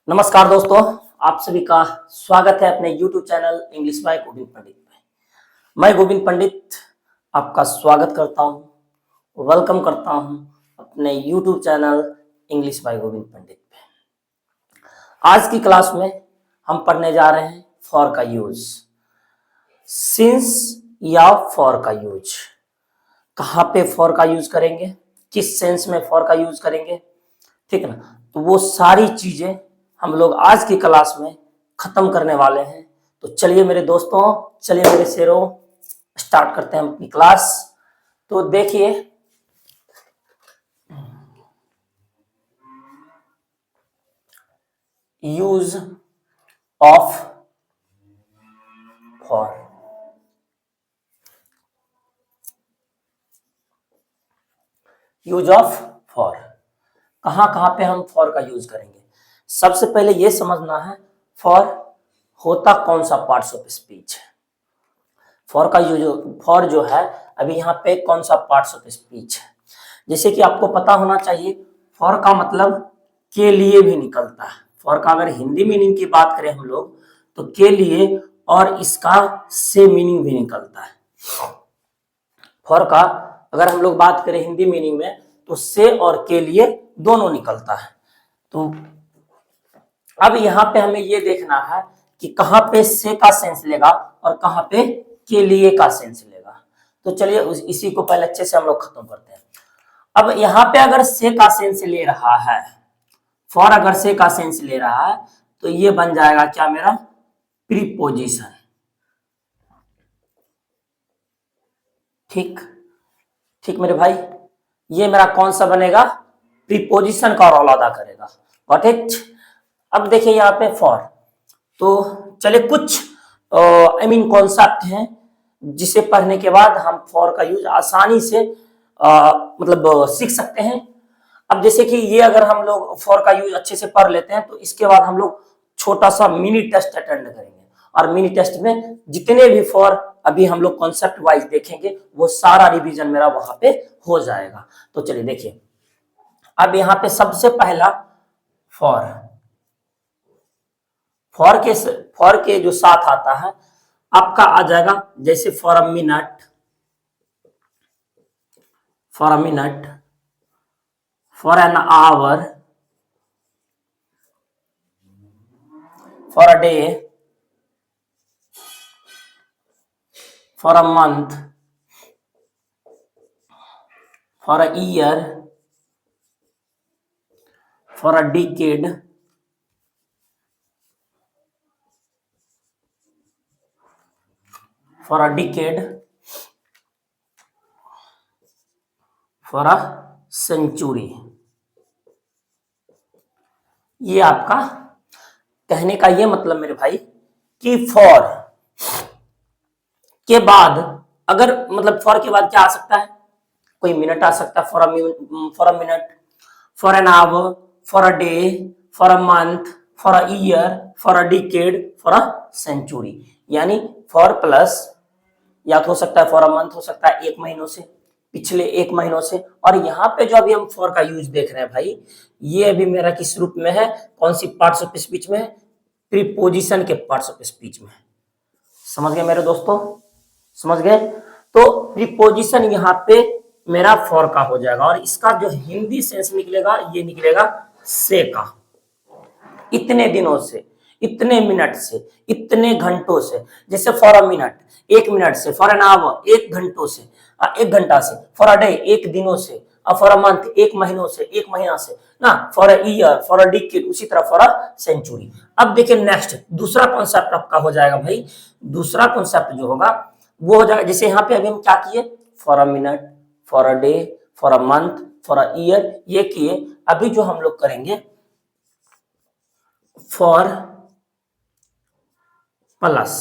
नमस्कार दोस्तों, आप सभी का स्वागत है अपने YouTube channel English by Govind Pandit में। मैं गोविंद पंडित आपका स्वागत करता हूं, वेलकम करता हूं अपने YouTube channel English by Govind Pandit में। आज की क्लास में हम पढ़ने जा रहे हैं फॉर का यूज। सिंस या फॉर का यूज, कहाँ पे फॉर का यूज करेंगे, किस सेंस में फॉर का यूज करेंगे, ठीक है ना। तो वो सारी चीजें हम लोग आज की क्लास में खत्म करने वाले हैं। तो चलिए मेरे दोस्तों, चलिए मेरे शेरों, स्टार्ट करते हैं अपनी क्लास। तो देखिए, use of for. Use of for, कहां कहां पे हम फॉर का यूज करेंगे। सबसे पहले यह समझना है फॉर होता कौन सा पार्ट्स ऑफ स्पीच है। फॉर का यूज, फॉर जो है अभी यहाँ पे कौन सा पार्ट्स ऑफ स्पीच है। जैसे कि आपको पता होना चाहिए, फॉर का मतलब के लिए भी निकलता है। फॉर का अगर हिंदी मीनिंग की बात करें हम लोग तो के लिए और इसका से मीनिंग भी निकलता है। फॉर का अगर हम लोग बात करें हिंदी मीनिंग में तो से और के लिए दोनों निकलता है। तो अब यहाँ पे हमें ये देखना है कि कहाँ पे से का सेंस लेगा और कहाँ पे के लिए का सेंस लेगा। तो चलिए इसी को पहले अच्छे से हम लोग खत्म करते हैं। अब यहाँ पे अगर से का सेंस ले रहा है, फॉर अगर से का सेंस ले रहा है तो ये बन जाएगा क्या, मेरा प्रीपोजिशन। ठीक ठीक मेरे भाई, ये मेरा कौन सा बनेगा, प्रीपोजिशन का रोल अदा करेगा। Got it. अब देखिए यहाँ पे फॉर, तो चलिए कुछ कॉन्सेप्ट हैं जिसे पढ़ने के बाद हम फॉर का यूज आसानी से मतलब सीख सकते हैं। अब जैसे कि ये अगर हम लोग फॉर का यूज अच्छे से पढ़ लेते हैं तो इसके बाद हम लोग छोटा सा मिनी टेस्ट अटेंड करेंगे और मिनी टेस्ट में जितने भी फॉर अभी हम लोग कॉन्सेप्ट वाइज देखेंगे वो सारा रिवीजन मेरा वहां पे हो जाएगा। तो चलिए देखिए, अब यहाँ पे सबसे पहला फॉर, फॉर के जो साथ आता है आपका आ जाएगा जैसे for a minute, for a minute, for an hour, for a day, for a month, for a year, for a decade, for a decade, for a century. ये आपका कहने का ये मतलब मेरे भाई कि फॉर के बाद अगर मतलब फॉर के बाद क्या आ सकता है, कोई मिनट आ सकता है, for a minute, for an hour, for a day, for a month, for a year, for a decade, for a century. यानी फॉर प्लस या तो हो सकता है फॉर अ मंथ, हो सकता है एक महीनों से, पिछले एक महीनों से। और यहाँ पे जो अभी हम फॉर का यूज देख रहे हैं भाई, ये अभी मेरा किस रूप में है, कौन सी पार्ट्स ऑफ स्पीच में है, प्रीपोजिशन के पार्ट्स ऑफ स्पीच में। समझ गए मेरे दोस्तों, समझ गए। तो प्रीपोजिशन यहाँ पे मेरा फॉर का हो जाएगा और इसका जो हिंदी सेंस निकलेगा ये निकलेगा से का। इतने दिनों से, इतने मिनट से, इतने घंटों से। जैसे फॉर अ मिनट एक मिनट से, फॉर एन आवर एक घंटों से, एक घंटा से, फॉर अ डे एक दिनों से, और फॉर अ मंथ एक महीनों से, एक महीना से ना, for a year, for a decade, उसी तरह फॉर अ सेंचुरी। अब देखिए नेक्स्ट दूसरा कॉन्सेप्ट आपका हो जाएगा भाई। दूसरा कॉन्सेप्ट जो होगा वो हो जाएगा जैसे यहाँ पे अभी हम क्या किए, for a minute, for a day, for a month, for a year, ये किए। अभी जो हम लोग करेंगे फॉर प्लस,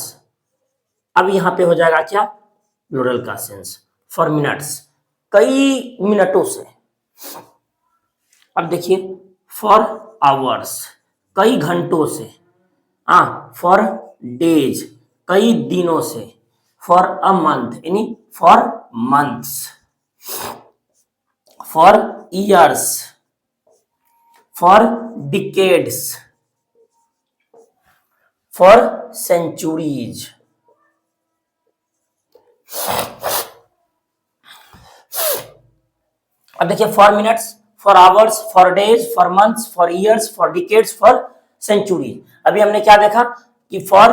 अब यहां पे हो जाएगा क्या, प्लूरल का सेंस, फॉर मिनट्स, कई मिनटों से। अब देखिए फॉर आवर्स, कई घंटों से। फॉर डेज, कई दिनों से। फॉर अ मंथ यानी for months, for years, for decades, for centuries. अब देखिए for minutes, for hours, for days, for months, for years, for decades, for century. अभी हमने क्या देखा कि फॉर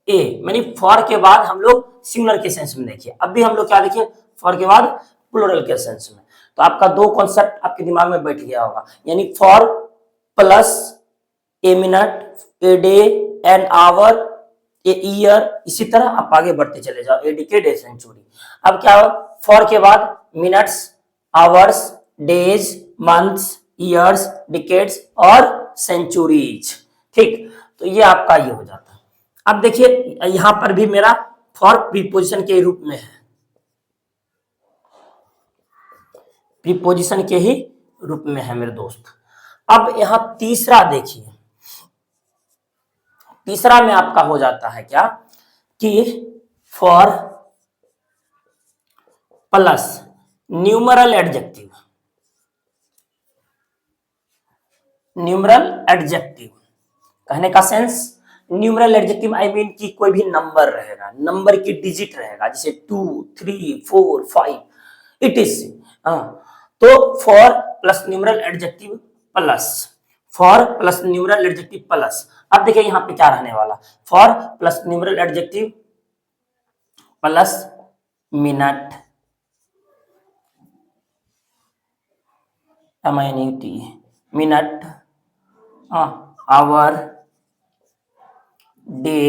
ए यानी फॉर के बाद हम लोग सिंगुलर के सेंस में देखिए, अब भी हम लोग क्या देखिए फॉर के बाद प्लूरल के सेंस में। तो आपका दो कॉन्सेप्ट आपके दिमाग में बैठ गया होगा, यानी for plus a minute, a day, an hour, a year, इसी तरह आप आगे बढ़ते चले जाओ, ए डिकेड, ए सेंचुरी। अब क्या हो, फॉर के बाद minutes, hours, days, months, years, decades और सेंचुरीज। ठीक, तो ये आपका ये हो जाता है। अब देखिए यहां पर भी मेरा फॉर प्रीपोजिशन के रूप में है, प्रीपोजिशन के ही रूप में है मेरे दोस्त। अब यहां तीसरा देखिए, तीसरा में आपका हो जाता है क्या कि for plus numeral adjective, numeral adjective कहने का sense, numeral adjective I mean कि कोई भी नंबर रहेगा, नंबर की डिजिट रहेगा, जैसे 2 3 4 5 इट इज। तो for plus numeral adjective plus, for plus numeral adjective plus. अब देखिए यहां पे क्या रहने वाला, for plus numeral adjective plus minute, M I N T minute, hour, day,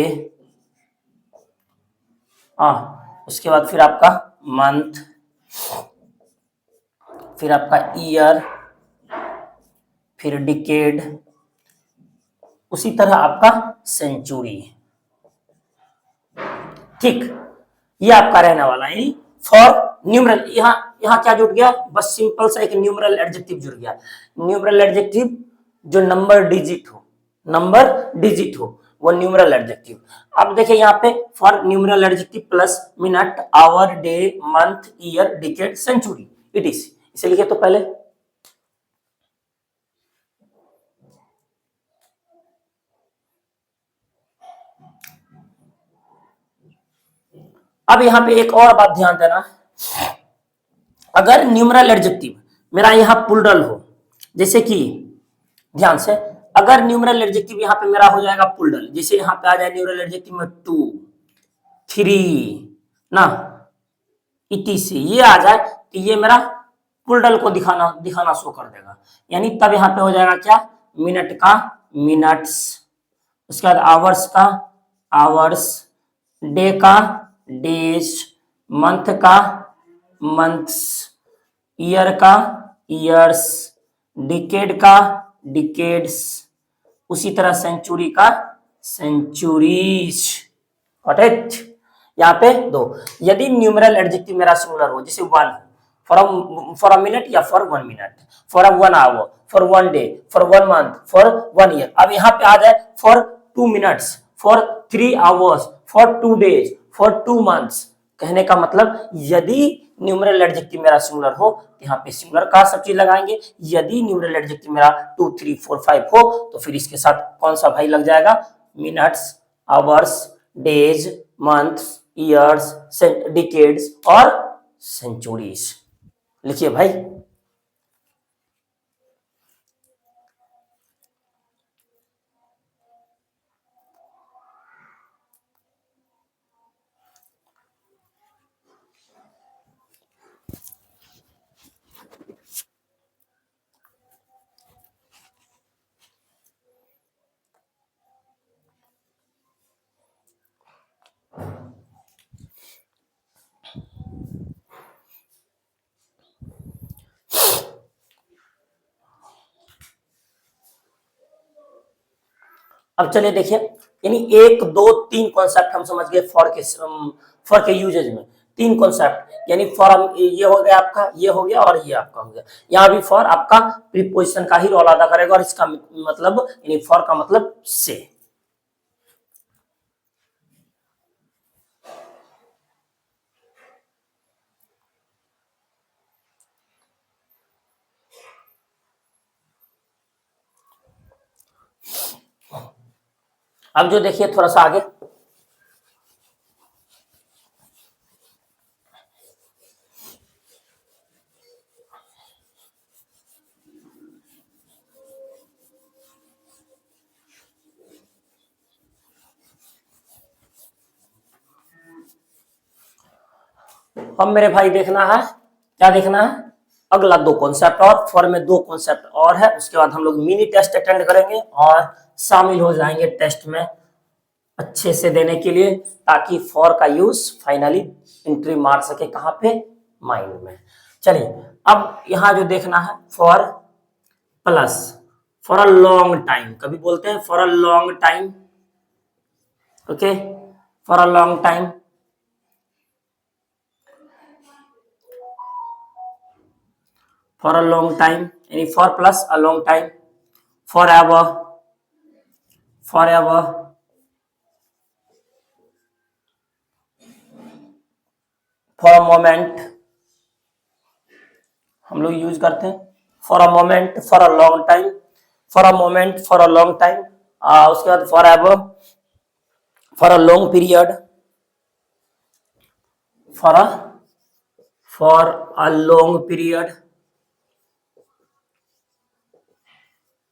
उसके बाद फिर आपका मंथ, फिर आपका ईयर, फिर डिकेड, उसी तरह आपका सेंचुरी। ठीक, ये आपका रहने वाला है फॉर न्यूमरल। यहाँ यहाँ क्या जुड़ गया, बस सिंपल सा एक न्यूमरल एडजेक्टिव जुड़ गया। न्यूमरल एडजेक्टिव जो नंबर डिजिट हो, नंबर डिजिट हो, वो न्यूमरल एडजेक्टिव। अब देखिए यहाँ पे for numeral adjective plus minute, hour, day, month, year, decade, century, it is. इसे लिखे तो पहले, अब यहाँ पे एक और बात ध्यान देना, अगर न्यूमरल एडजेक्टिव मेरा यहाँ प्लूरल हो, जैसे कि ध्यान से, अगर न्यूमरल एडजेक्टिव यहाँ पे मेरा हो जाएगा प्लूरल, जैसे यहाँ पे आ जाए न्यूमरल एडजेक्टिव में 2 3 ना, इटीसी ये आ जाए, तो ये मेरा प्लूरल को दिखाना दिखाना शो कर देगा, यानी तब यहाँ पे हो जाएगा क्या, मिनट का मिनट्स, उसके बाद आवर्स का आवर्स, डे का डेज, मंथ का मंथ्स, ईयर का ईयर्स, डिकेड का डिकेड्स, उसी तरह सेंचुरी का सेंचुरीज। करेक्ट, यहाँ पे दो, यदि न्यूमरल एडजेक्टिव मेरा सिंगुलर हो, जैसे वन, फॉर अ मिनट या for 1 minute, for a 1 hour, for 1 day, for 1 month, for 1 year. अब यहाँ पे आ जाए for 2 minutes, for 3 hours, for 2 days, for 2 months, कहने का मतलब यदि न्यूमरल एडजेक्टिव मेरा सिंगुलर हो तो यहाँ पे सिंगुलर का सब चीज लगाएंगे, यदि न्यूमरल एडजेक्टिव मेरा 2 3 4 5 हो तो फिर इसके साथ कौन सा भाई लग जाएगा, minutes, hours, days, months, years, decades और सेंचुरीज। लिखिए भाई, अब चलिए देखिए, यानी 1 2 3 कॉन्सेप्ट हम समझ गए फॉर के यूजेज में, 3 कॉन्सेप्ट, यानी फॉर ये हो गया आपका, ये हो गया और ये आपका हो गया। यहाँ भी फॉर आपका प्रीपोजिशन का ही रोल अदा करेगा, और इसका मतलब यानी फॉर का मतलब से। अब जो देखिए थोड़ा सा आगे, अब मेरे भाई देखना है, क्या देखना है, अगला दो कॉन्सेप्ट और, फॉर में दो कॉन्सेप्ट और है, उसके बाद हम लोग मिनी टेस्ट अटेंड करेंगे और शामिल हो जाएंगे टेस्ट में अच्छे से देने के लिए, ताकि फॉर का यूज फाइनली एंट्री मार सके कहां पे, माइंड में। चलिए अब यहां जो देखना है, for plus for a long time, कभी बोलते हैं for a long time, okay, for a long time, for a long time, यानी for plus a long time, forever, forever, for a moment, हम लोग यूज करते हैं for a moment, for a long time, for a moment, for a long time, उसके बाद forever, for a long period, for a for a long period,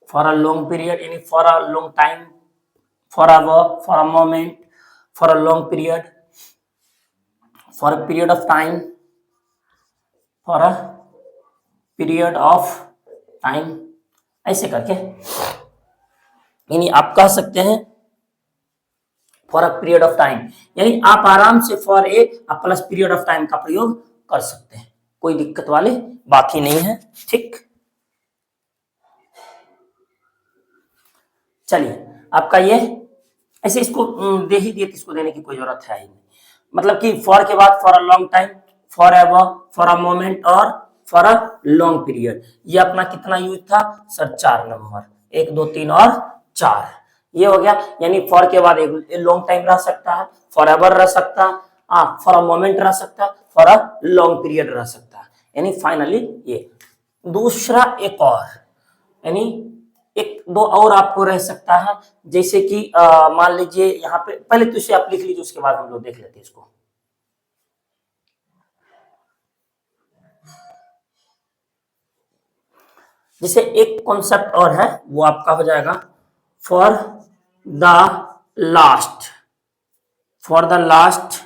for a long period, यानी for a long time, forever, for a moment, for a long period, for a period of time, for a period of time, ऐसे करके, यानी आप कह सकते हैं for a period of time, यानी आप आराम से for a plus period of time का प्रयोग कर सकते हैं, कोई दिक्कत वाली बात ही नहीं है, ठीक। चलिए आपका ये ऐसे इसको दे ही दिए, इसको देने की कोई जरूरत है ही नहीं, मतलब कि फॉर के बाद for a long time, for ever, for a moment और फॉर अ लॉन्ग पीरियड, ये अपना कितना यूज था सर, 4 नंबर, 1 2 3 और 4, ये हो गया। यानी फॉर के बाद एक लॉन्ग टाइम रह सकता है, फॉर एवर रह सकता है, फॉर अ मोमेंट रह सकता है, फॉर अ लॉन्ग पीरियड रह सकता है, यानी फाइनली ये दूसरा एक और, यानी एक दो और आपको रह सकता है, जैसे कि मान लीजिए यहाँ पे पहले तो इसे आप लिख लीजिए, उसके बाद हम लोग देख लेते हैं इसको। जैसे एक कॉन्सेप्ट और है, वो आपका हो जाएगा for the last, for the last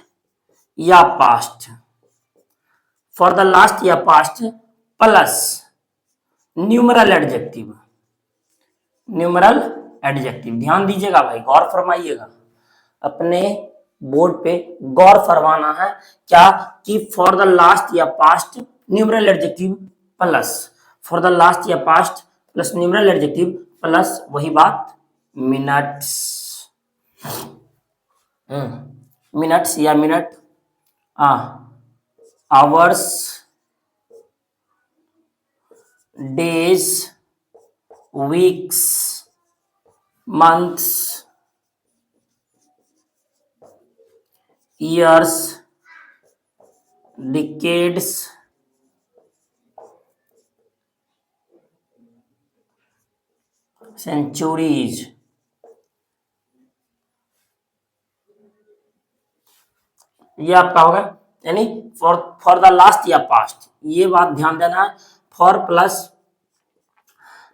या पास्ट, फॉर द लास्ट या past plus numeral adjective, numeral adjective, ध्यान दीजिएगा भाई, गौर फरमाइएगा, अपने बोर्ड पे गौर फरमाना है, क्या कि फॉर द लास्ट या past numeral adjective plus, for the last या past plus numeral adjective plus वही बात मिनट्स, मिनट्स या minute, hours, days, weeks, months, years, decades, centuries, ये आपका होगा, यानी फॉर द लास्ट या पास्ट, ये बात ध्यान देना है, फॉर प्लस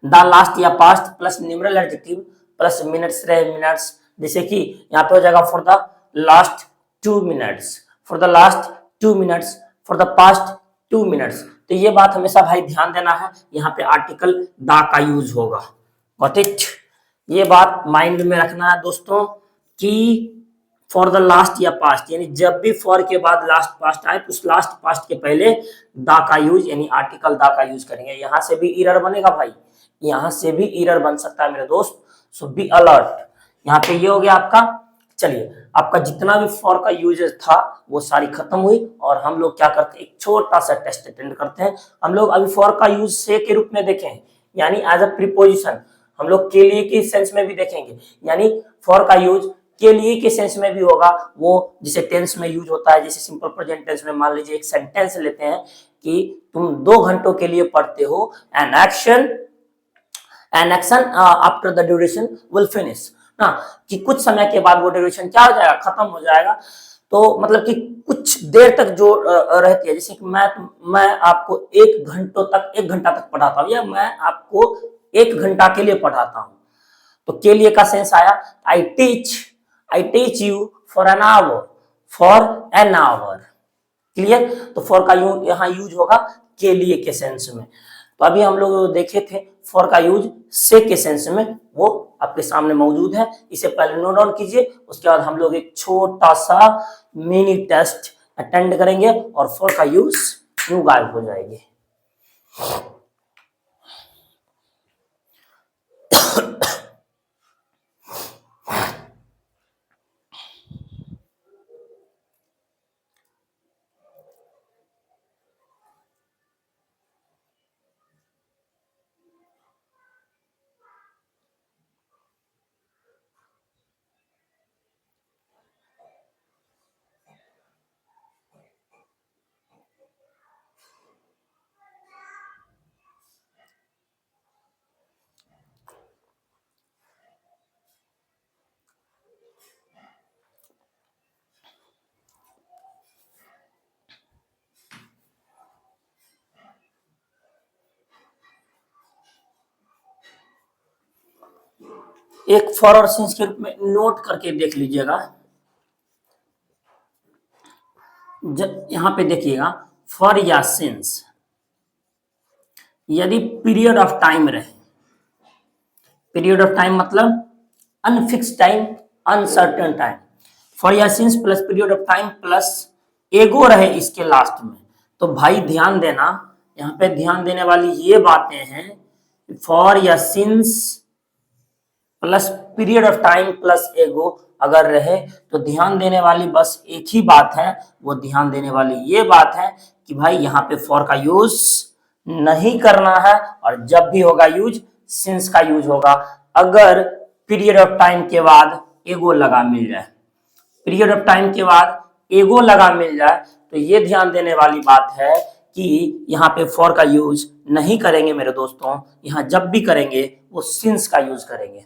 द लास्ट या past plus numeral adjective plus minutes रहे मिनट्स, जैसे कि यहाँ पे हो जाएगा for the last 2 minutes, for the last 2 minutes, for the past 2 minutes, तो ये बात हमेशा भाई ध्यान देना है, यहाँ पे आर्टिकल द का यूज होगा, गॉट इट, ये बात माइंड में रखना है दोस्तों, कि फॉर द लास्ट या पास्ट, यानी जब भी फॉर के बाद लास्ट पास्ट आए, उस लास्ट पास्ट के पहले द का यूज, यानी आर्टिकल द का यूज करेंगे, यहां से भी एरर बनेगा भाई, यहां से भी एरर बन सकता है मेरे दोस्त, सो बी अलर्ट। यहाँ पे ये हो गया आपका। चलिए आपका जितना भी फॉर का यूजेस था वो सारी खत्म हुई, और हम लोग क्या करते हैं, एक छोटा सा टेस्ट अटेंड करते हैं। हम लोग अभी फॉर का यूज से के रूप में देखें, यानी एज अ प्रीपोजिशन, हम लोग के लिए के सेंस में भी देखेंगे, यानी फॉर का यूज के लिए के सेंस में भी होगा, वो जिसे टेंस में यूज होता है, जैसे सिंपल प्रेजेंट टेंस में मान लीजिए एक सेंटेंस लेते हैं कि तुम 2 घंटों के लिए पढ़ते हो, an action after the duration will finish, ना, कि कुछ समय के बाद वो ड्यूरेशन क्या हो जाएगा, खत्म हो जाएगा। तो मतलब कि कुछ देर तक जो रहती है, जैसे कि मैं आपको 1 घंटा तक पढ़ाता हूँ, या मैं आपको 1 घंटा के लिए पढ़ाता हूँ, तो के लिए का सेंस आया, I teach you for an hour, for an our. Clear? तो फॉर का यहाँ यूज होगा के लिए के सेंस में। तो अभी हम लोग देखे थे फॉर का यूज से के सेंस में, वो आपके सामने मौजूद है, इसे पहले नोट डाउन कीजिए। उसके बाद हम लोग एक छोटा सा मिनी टेस्ट अटेंड करेंगे और फॉर का यूज यूं गायब हो जाएगी। एक फॉर और सिंस के रूप में नोट करके देख लीजिएगा। यहां पे देखिएगा, फॉर या सिंस यदि पीरियड ऑफ टाइम रहे, पीरियड ऑफ टाइम मतलब unfix time, uncertain time, for या since plus period of time plus ago रहे इसके लास्ट में, तो भाई ध्यान देना, यहाँ पे ध्यान देने वाली ये बातें हैं, फॉर या since plus period of time plus एगो अगर रहे, तो ध्यान देने वाली बस एक ही बात है, वो ध्यान देने वाली ये बात है कि भाई यहाँ पे फॉर का यूज नहीं करना है, और जब भी होगा यूज सिंस का यूज होगा अगर पीरियड ऑफ टाइम के बाद एगो लगा मिल जाए। पीरियड ऑफ टाइम के बाद एगो लगा मिल जाए तो ये ध्यान देने वाली बात है कि यहाँ पे फॉर का यूज नहीं करेंगे मेरे दोस्तों, यहाँ जब भी करेंगे वो सिंस का यूज करेंगे।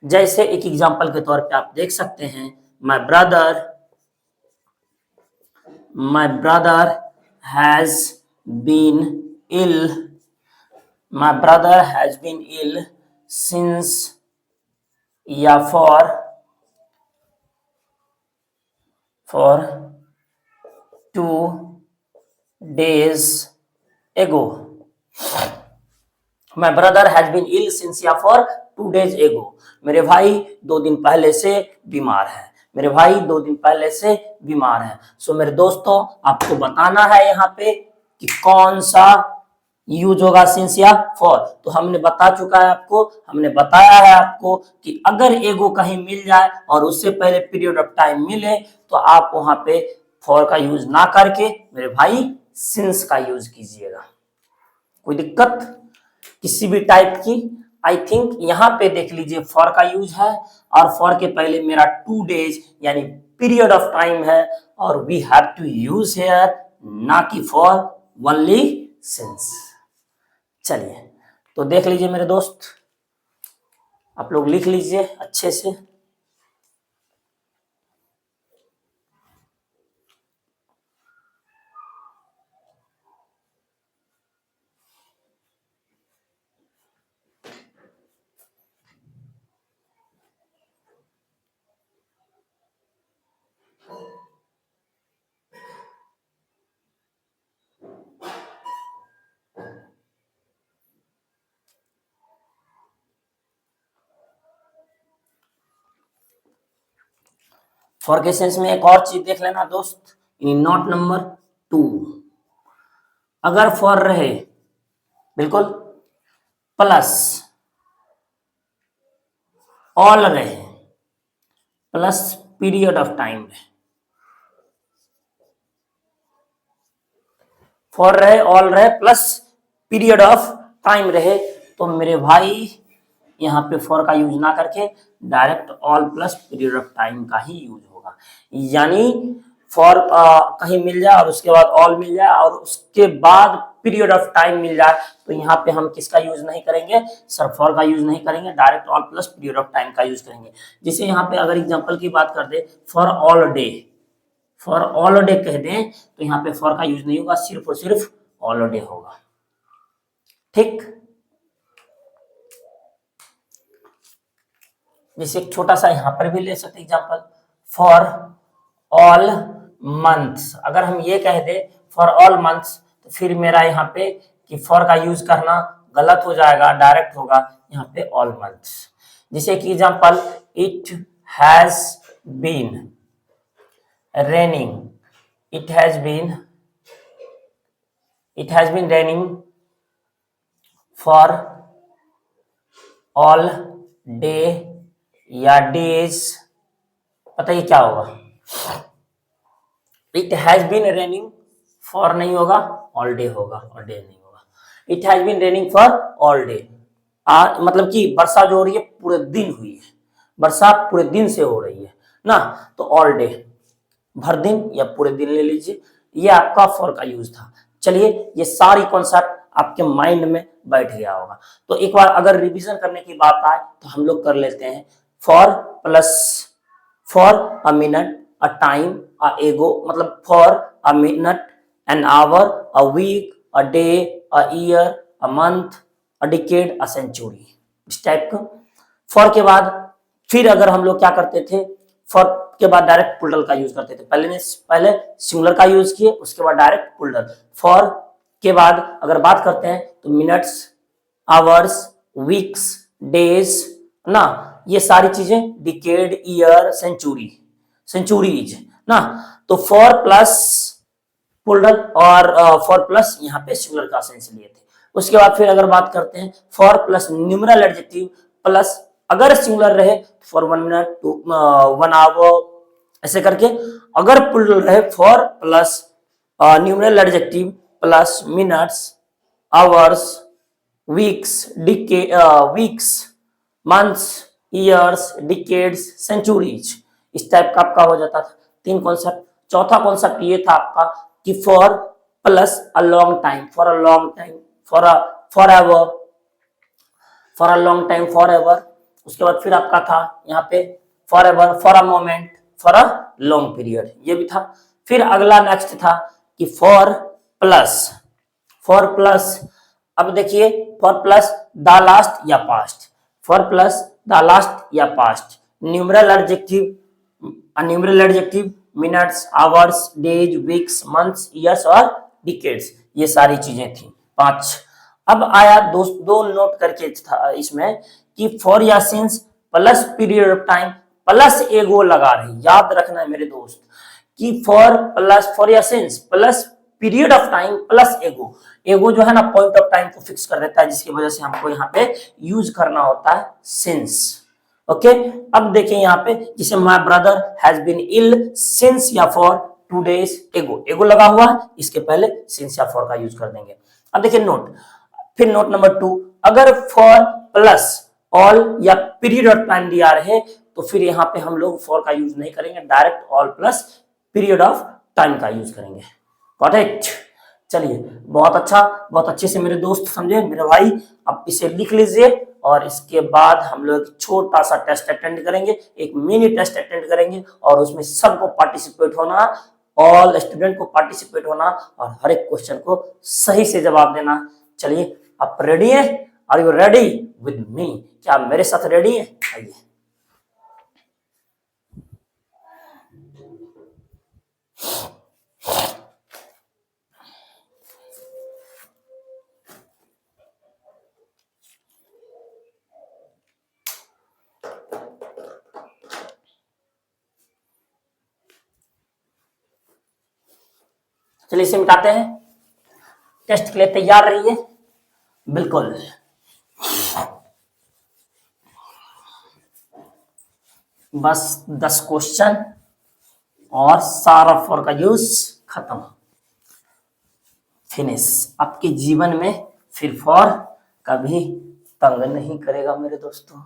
जैसे एक एग्जांपल के तौर पे आप देख सकते हैं, my brother has been ill, my brother has been ill since या for 2 days ago। My brother has been ill since या फॉर 2 days ago। मेरे भाई 2 दिन पहले से बीमार है, मेरे भाई 2 दिन पहले से बीमार है। सो मेरे दोस्तों आपको बताना है यहाँ पे कि कौन सा यूज होगा सिंस या फॉर। तो हमने बता चुका है आपको, हमने बताया है आपको कि अगर एगो कहीं मिल जाए और उससे पहले पीरियड ऑफ टाइम मिले तो आप वहां पे फॉर का यूज ना करके मेरे भाई सिंस का यूज कीजिएगा। कोई दिक्कत किसी भी टाइप की? आई थिंक यहाँ पे देख लीजिए फॉर का यूज है, और फॉर के पहले मेरा 2 days यानी पीरियड ऑफ टाइम है, और we have to use here, ना कि फॉर, ओनली सिंस। चलिए तो देख लीजिए मेरे दोस्त, आप लोग लिख लीजिए अच्छे से। फॉर के सेंस में एक और चीज देख लेना दोस्त, इन नोट नंबर 2, अगर फॉर रहे बिल्कुल प्लस ऑल रहे प्लस पीरियड ऑफ टाइम रहे, फॉर रहे ऑल रहे प्लस पीरियड ऑफ टाइम रहे, तो मेरे भाई यहाँ पे फॉर का यूज ना करके direct all plus period of time का ही यूज होगा। यानी फॉर कहीं मिल जाए और उसके बाद ऑल मिल जाए और उसके बाद पीरियड ऑफ टाइम मिल जाए, तो यहाँ पे हम किसका यूज नहीं करेंगे सर, फॉर का यूज नहीं करेंगे, direct all plus period of time का यूज करेंगे। जैसे यहाँ पे अगर एग्जांपल की बात कर दे, for all day, for all day कह दें तो यहाँ पे फॉर का यूज नहीं होगा, सिर्फ और सिर्फ ऑल डे होगा। ठीक, जैसे एक छोटा सा यहाँ पर भी ले सकते एग्जांपल, फॉर ऑल मंथ्स, अगर हम ये कह दे फॉर ऑल मंथ्स तो फिर मेरा यहाँ पे कि फॉर का यूज करना गलत हो जाएगा, डायरेक्ट होगा यहाँ पे ऑल मंथ्स। जैसे कि example, it has been raining, it has been raining for all day या days, पता ही क्या होगा, it has been raining for नहीं होगा, all day होगा, और day नहीं होगा। it has been raining for all day, मतलब कि वर्षा जो हो रही है पूरे दिन हुई है, वर्षा पूरे दिन से हो रही है ना, तो ऑल डे भर दिन या पूरे दिन ले लीजिए, ये आपका फॉर का यूज था। चलिए ये सारी कॉन्सेप्ट आपके माइंड में बैठ गया होगा, तो एक बार अगर रिवीजन करने की बात आए तो हम लोग कर लेते हैं, for plus for a minute, a time, a ago, मतलब for a minute, an hour, a week, a day, a year, a month, a decade, a century, इस टाइप का। फॉर के बाद फिर अगर हम लोग क्या करते थे, फॉर के बाद डायरेक्ट प्लूरल का यूज करते थे, पहले सिंगुलर का यूज किए, उसके बाद डायरेक्ट प्लूरल। फॉर के बाद अगर बात करते हैं तो मिनट्स, आवर्स, वीक्स, डेज ना, ये सारी चीजें, डिकेड, ईयर, सेंचुरीज ना, तो फॉर प्लस प्लूरल और फॉर प्लस यहाँ पे सिंगुलर का सेंस लिए थे। उसके बाद फिर अगर बात करते हैं for plus numeral adjective plus, अगर सिंगुलर रहे फॉर 1 मिनट, 1 आवर, ऐसे करके, अगर प्लूरल रहे for plus numeral adjective plus minutes, hours, weeks, months, years, decades, centuries, इस टाइप का आपका हो जाता था। 3 कॉन्सेप्ट। चौथा कॉन्सेप्ट ये था आपका कि for plus a long time, for a long time, for ever, for a long time, for ever. उसके बाद फिर आपका था यहाँ पे for ever, for a moment, for a long period, ये भी था। फिर अगला नेक्स्ट था कि फॉर प्लस, अब देखिए फॉर प्लस द लास्ट या past, for plus the last या past, numeral adjective, minutes, hours, days, weeks, months, years और डिकेड्स, ये सारी चीजें थी 5। अब आया दो नोट करके था इसमें कि फॉर या since plus period of time plus एगो लगा रही, याद रखना है मेरे दोस्त कि फॉर या since plus period of time plus एगो, एगो जो है ना पॉइंट ऑफ टाइम को फिक्स कर देता है, जिसकी वजह से हमको यहाँ पे यूज करना होता है सिंस। ओके, अब देखिए यहाँ पे जिसे my brother has been ill since या फॉर 2 days एगो, एगो लगा हुआ है, इसके पहले सिंस या फॉर का यूज कर देंगे। अब देखिए नोट, फिर नोट नंबर 2, अगर फॉर प्लस ऑल या पीरियड ऑफ टाइम दिया रहे तो फिर यहाँ पे हम लोग फॉर का यूज नहीं करेंगे, direct all plus period of time का यूज करेंगे। Got it? चलिए बहुत अच्छा, बहुत अच्छे से मेरे दोस्त समझे, मेरे भाई। अब इसे लिख लीजिए और इसके बाद हम लोग छोटा सा टेस्ट अटेंड करेंगे, एक मिनी टेस्ट अटेंड करेंगे और उसमें सबको पार्टिसिपेट होना, ऑल स्टूडेंट को पार्टिसिपेट होना और हर एक क्वेश्चन को सही से जवाब देना। चलिए आप रेडी हैं? Are you ready with me? क्या आप मेरे साथ रेडी हैं? आइए। चलिए इसे मिटाते हैं, टेस्ट के लिए तैयार रहिए। बिल्कुल, बस 10 क्वेश्चन और सारा फॉर का यूज खत्म, फिनिश। आपके जीवन में फिर फॉर कभी तंग नहीं करेगा मेरे दोस्तों।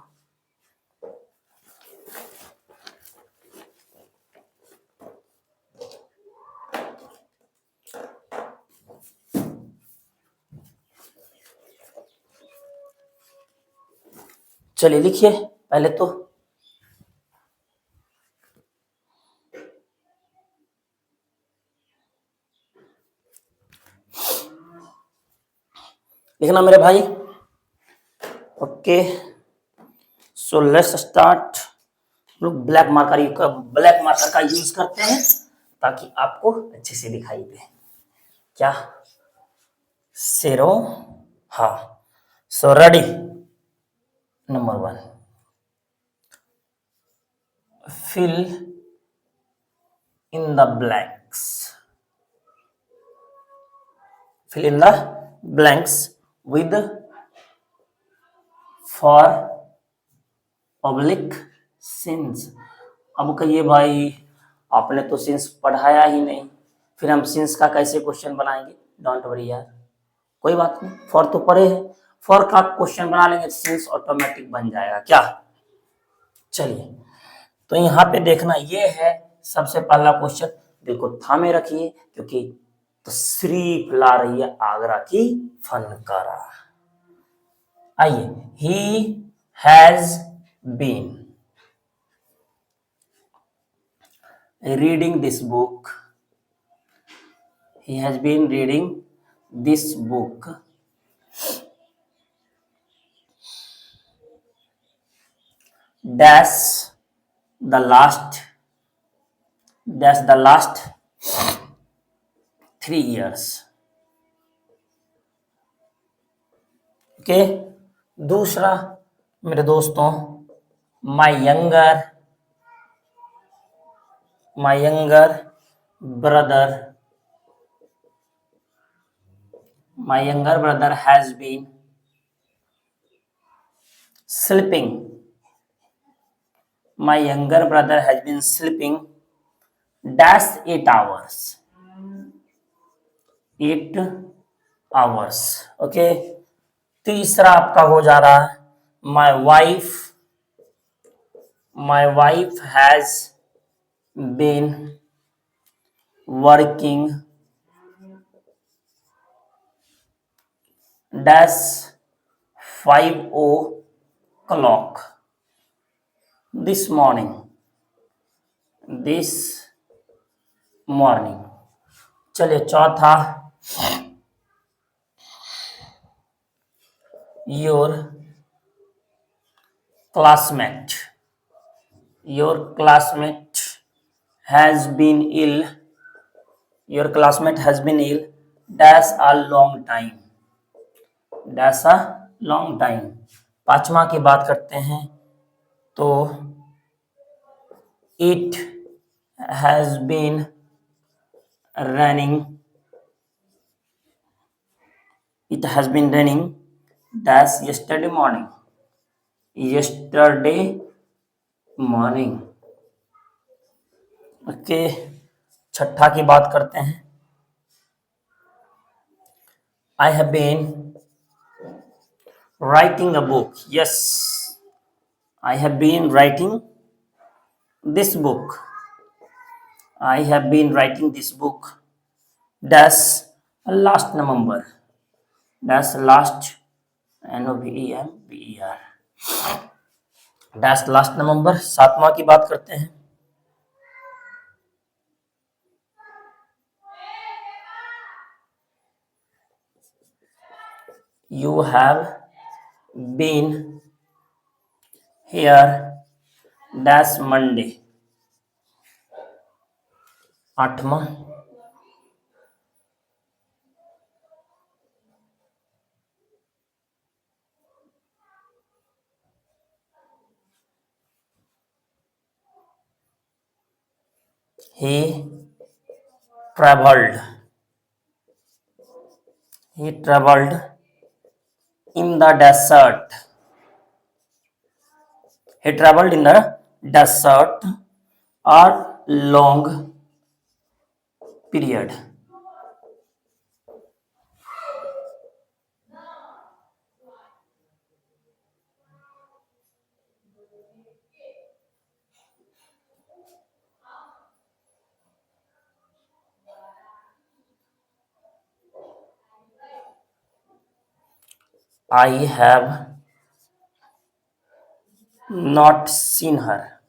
चलिए लिखिए पहले तो। लिखना मेरे भाई। Okay, so let's start. लोग ब्लैक मार्कर का यूज करते हैं ताकि आपको अच्छे से दिखाई दे। क्या? सेरो। हाँ, so ready. Number one, fill in the blanks. Fill in the blanks with for public sins. अब कहिए भाई, आपने तो सिंस पढ़ाया ही नहीं, फिर हम सिंस का कैसे क्वेश्चन बनाएंगे? डोंट वरी यार, कोई बात नहीं, फॉर तो पढ़े हैं, फॉर का क्वेश्चन बना लेंगे, सिंस ऑटोमेटिक बन जाएगा। क्या? चलिए, तो यहाँ पे देखना, ये है सबसे पहला क्वेश्चन। दिल को थामे रखिए क्योंकि तशरीफ ला रही है आगरा की फनकारा। आइए, he has been reading this book. He has been reading this book dash the last the last 3 years। Okay, दूसरा मेरे दोस्तों, my younger brother has been sleeping. My younger brother has been sleeping dash 8 hours. 8 hours। Okay, तीसरा आपका हो जा रहा है, my wife has been working dash 5 o'clock this morning। चलिए चौथा, your classmate has been ill dash a long time। पांचवा की बात करते हैं तो it has been raining dash yesterday morning। Okay, छठा की बात करते हैं, I have been writing a book। yes, I have been writing this book dash last November dash last November। सातवां की बात करते हैं, you have been here dash Monday। आठवां, he traveled in the desert a long period। I have not seen her.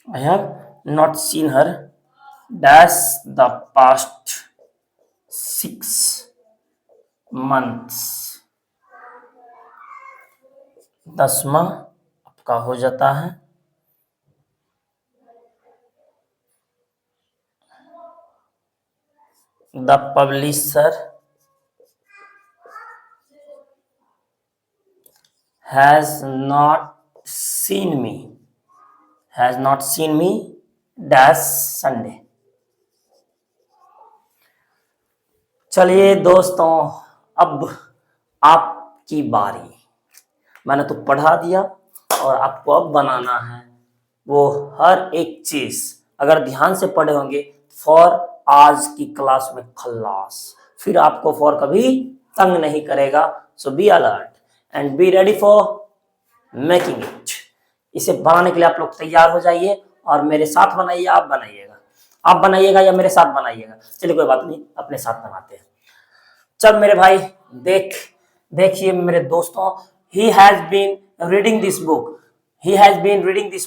I have not seen her dash the past 6 months. 10वां आपका हो जाता है the publisher has not seen me dash Sunday. चलिए दोस्तों, अब आपकी बारी। मैंने तो पढ़ा दिया और आपको अब बनाना है वो हर एक चीज। अगर ध्यान से पढ़े होंगे फॉर आज की क्लास में खल्लास, फिर आपको फॉर कभी तंग नहीं करेगा। So be alert and be ready for making it. इसे बनाने के लिए आप लोग तैयार हो जाइए और मेरे साथ बनाइए। आप बनाइएगा या मेरे साथ बनाइएगा, चलिए कोई बात नहीं, अपने साथ बनाते हैं। चल मेरे भाई, देखिए मेरे दोस्तों, he has been reading this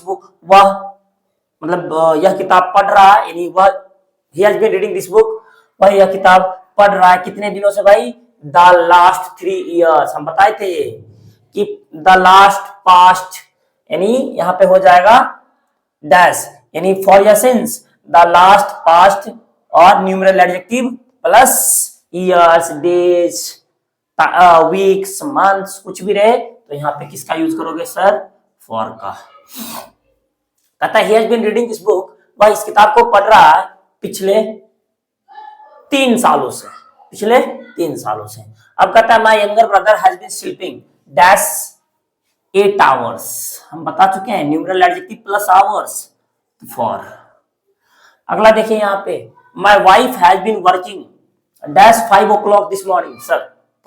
book। वह मतलब यह किताब पढ़ रहा है, यानी वह he has been reading this book, वह यह किताब पढ़ रहा है कितने दिनों से भाई? the last 3 years। हम बताए थे कि the last past, यानी यहाँ पे हो जाएगा डैश, यानी फॉर या सिंस द लास्ट पास्ट और numeral adjective plus years, days, weeks, months, कुछ भी रहे तो यहाँ पे किसका यूज करोगे सर? फॉर का। कहता है he has been reading this book, वह इस किताब को पढ़ रहा है पिछले 3 सालों से। अब कहता है my younger brother has been sleeping dash 8 hours. हम बता चुके हैं numeral adjective plus hours for. अगला देखिए यहाँ पे my wife has been working dash 5 o'clock this morning. Sir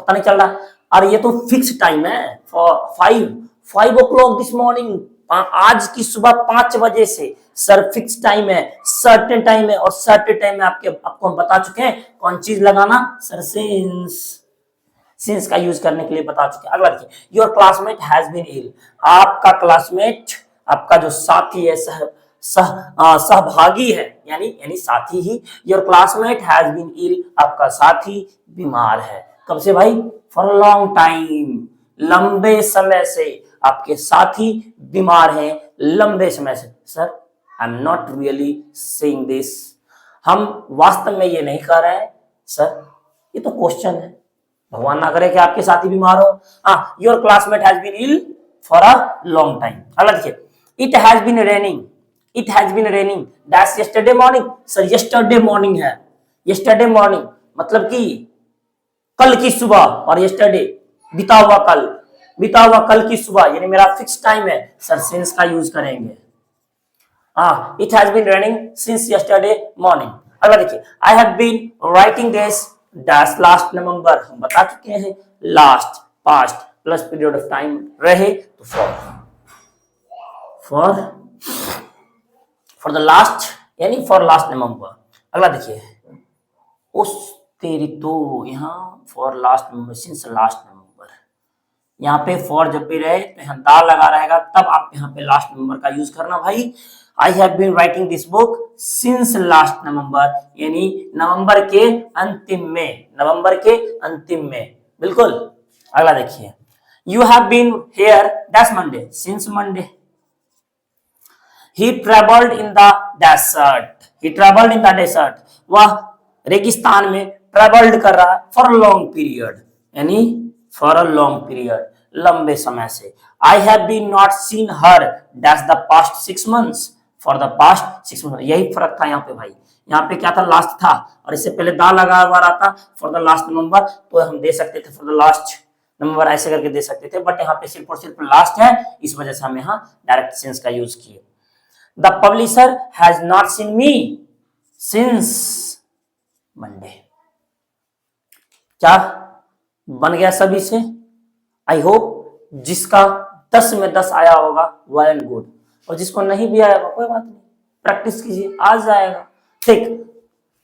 पता नहीं चल रहा, और ये तो फिक्स टाइम है फॉर 5 o'clock दिस मॉर्निंग, आज की सुबह 5 बजे से। सर फिक्स टाइम है, सर्टेन टाइम है, और सर्टेन टाइम में आपको हम बता चुके हैं कौन चीज लगाना सर? सिंस का यूज करने के लिए बता चुके हैं। अगला देखिए your classmate has been ill. आपका क्लासमेट, आपका जो साथी है, सहभागी है, यानी साथी ही। Your classmate has been ill, आपका साथी बीमार है। कब से भाई? फॉर लॉन्ग टाइम, लंबे समय से आपके साथी बीमार हैं, लंबे समय से। Sir I am not really saying this, हम वास्तव में ये नहीं कह रहे हैं सर, ये तो क्वेश्चन है, भगवान ना करे कि आपके साथी बीमार हो। हाँ, your classmate has been ill for a long time. अगला देखिए it has been raining that's yesterday morning. Sir yesterday morning है, यस्टरडे मॉर्निंग मतलब कि कल की सुबह, और यस्टरडे बीता हुआ कल की सुबह, यानी मेरा फिक्स टाइम है। सर सिंस का यूज करेंगे। हाँ, it has been raining since yesterday morning. अगला देखिए I have been writing this dash last November. हम बता चुके हैं last, past plus period of time रहे तो फॉर द लास्ट, यानी फॉर लास्ट नवंबर। अगला देखिए उस तेरी तो, यहाँ for last November, since last November. यहाँ पे फॉर जब भी रहे तो यहाँ दा लगा रहेगा, तब आप यहाँ पे लास्ट नवंबर का यूज करना भाई। I have been writing this book since last November, यानी नवंबर के अंतिम में, बिल्कुल। अगला देखिए you have been here dash Monday, since Monday. He travelled in the desert, वह रेगिस्तान में ट्रेवल्ड कर रहा है फॉर लॉन्ग पीरियड, यानी फॉर अ लॉन्ग पीरियड, लंबे समय से। I have been not seen her dash the past 6 months, for the past 6 months। यही फर्क था यहाँ पे भाई, यहाँ पे क्या था? लास्ट था, और इससे पहले दा लगा हुआ रहा था फॉर द लास्ट नवंबर, तो हम दे सकते थे फॉर द लास्ट नवंबर, ऐसे करके दे सकते थे, बट यहाँ पे सिर्फ और सिर्फ लास्ट है, इस वजह से हम यहाँ डायरेक्ट सिंस का यूज किए। The publisher has not seen me since Monday. क्या बन गया सभी से? आई होप जिसका 10 में 10 आया होगा वेल एंड गुड, और जिसको नहीं भी आया होगा कोई बात नहीं, प्रैक्टिस कीजिए, आ जाएगा। ठीक,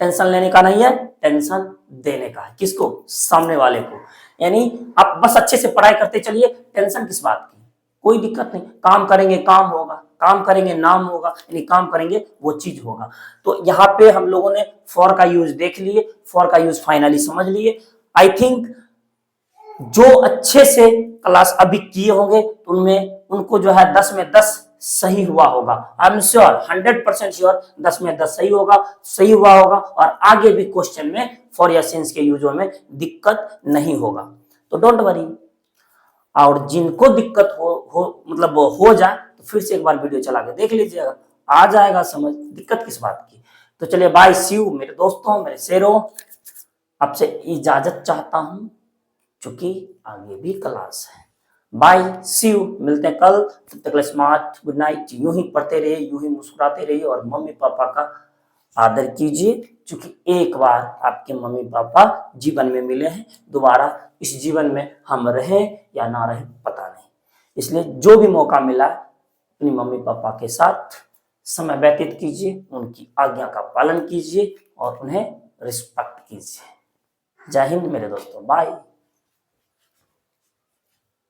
टेंशन लेने का नहीं है, टेंशन देने का है। किसको? सामने वाले को। यानी आप बस अच्छे से पढ़ाई करते चलिए, टेंशन किस बात की? कोई दिक्कत नहीं, काम करेंगे काम होगा, काम करेंगे नाम होगा, यानी काम करेंगे वो चीज होगा। तो यहाँ पे हम लोगों ने फॉर का यूज देख लिए, फॉर का यूज फाइनली समझ लिए। आई थिंक जो अच्छे से क्लास अभी किए होंगे उनमें उनको जो है 10 में 10 सही हुआ होगा। आई एम श्योर, 100% श्योर 10 में 10 सही होगा, सही हुआ होगा, और आगे भी क्वेश्चन में फॉर या सिंस के यूजों में दिक्कत नहीं होगा। तो डोंट वरी। और जिनको दिक्कत हो मतलब हो जाए तो फिर से एक बार वीडियो चला के देख लीजिएगा, आ जाएगा समझ, दिक्कत किस बात की। तो चलिए बाय, सी यू मेरे दोस्तों, मेरे शेरों, आपसे इजाजत चाहता हूं क्योंकि आगे भी क्लास है। बाय, सी यू, मिलते हैं कल, तब तक स्मार्ट, गुड नाइट। यूं ही पढ़ते रहिए, यूं ही मुस्कुराते रहिए, और मम्मी पापा का आदर कीजिए, क्योंकि एक बार आपके मम्मी पापा जीवन में मिले हैं, दोबारा इस जीवन में हम रहें या ना रहें पता नहीं। इसलिए जो भी मौका मिला अपनी मम्मी पापा के साथ समय व्यतीत कीजिए, उनकी आज्ञा का पालन कीजिए और उन्हें रिस्पेक्ट कीजिए। जय हिंद मेरे दोस्तों, बाय।